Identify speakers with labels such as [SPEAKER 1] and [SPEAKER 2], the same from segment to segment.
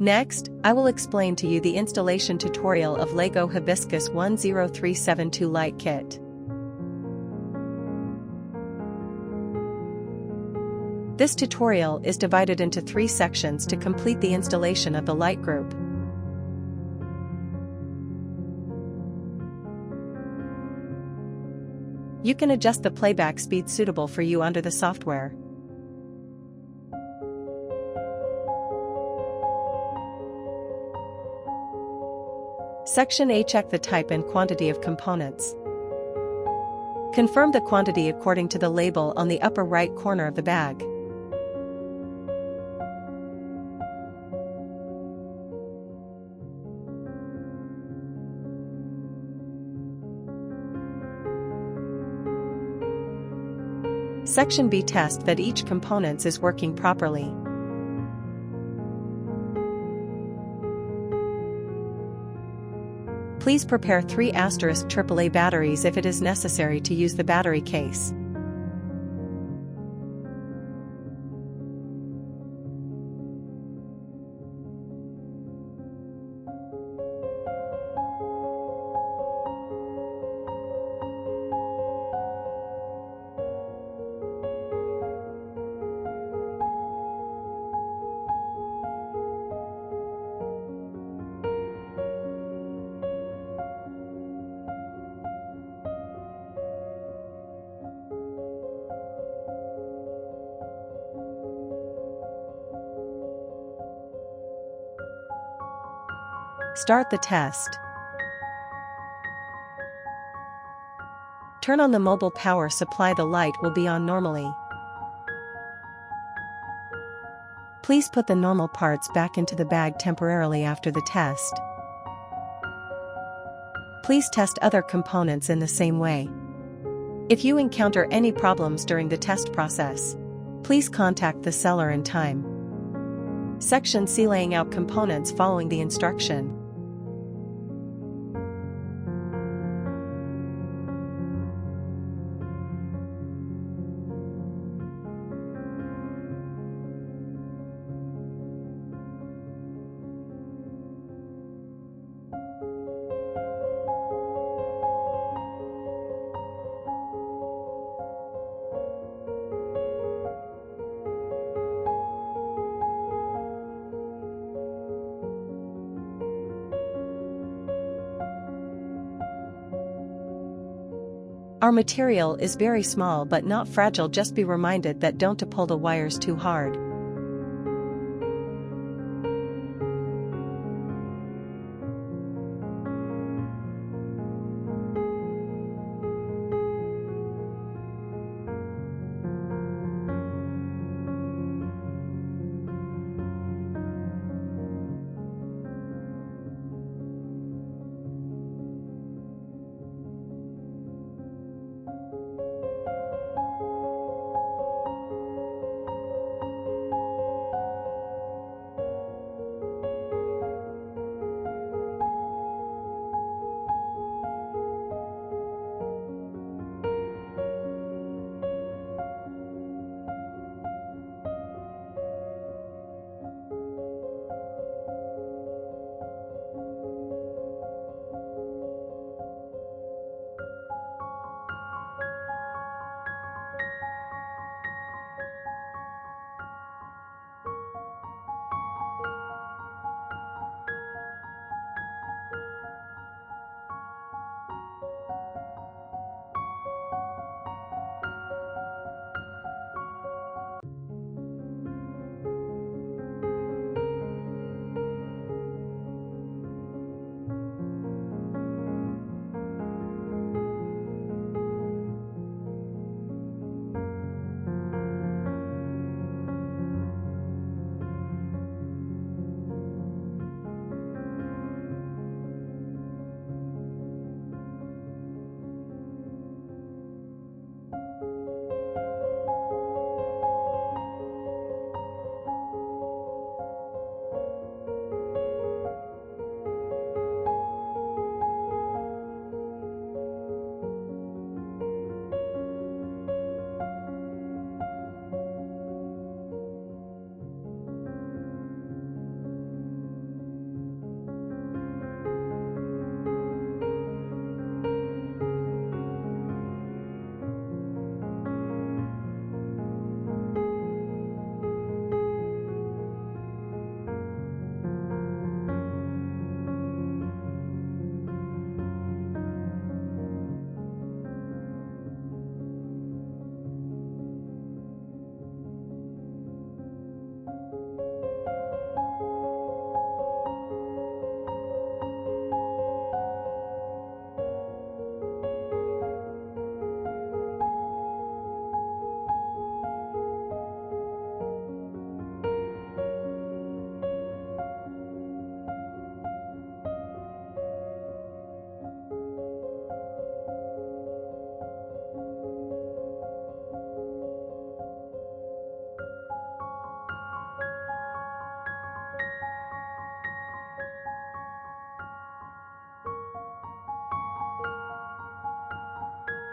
[SPEAKER 1] Next, I will explain to you the installation tutorial of LEGO Hibiscus 10372 Light Kit. This tutorial is divided into 3 sections to complete the installation of the light group. You can adjust the playback speed suitable for you under the software. Section A. Check the type and quantity of components. Confirm the quantity according to the label on the upper right corner of the bag. Section B. Test that each component is working properly. Please prepare 3 AAA batteries if it is necessary to use the battery case. Start the test. Turn on the mobile power supply. The light will be on normally. Please put the normal parts back into the bag temporarily after the test. Please test other components in the same way. If you encounter any problems during the test process, please contact the seller in time. Section C. Laying out components following the instruction. Our material is very small but not fragile. Just be reminded that don't to pull the wires too hard.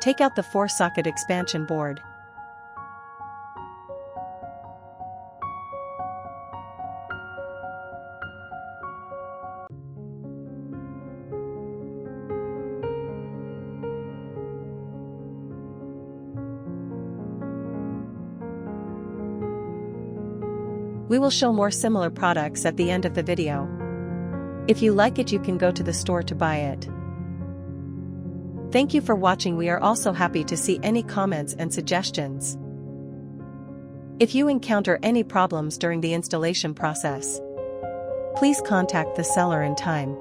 [SPEAKER 1] Take out the 4-socket expansion board. We will show more similar products at the end of the video. If you like it, you can go to the store to buy it. Thank you for watching. We are also happy to see any comments and suggestions. If you encounter any problems during the installation process, please contact the seller in time.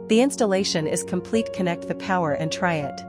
[SPEAKER 1] The installation is complete. Connect the power and try it.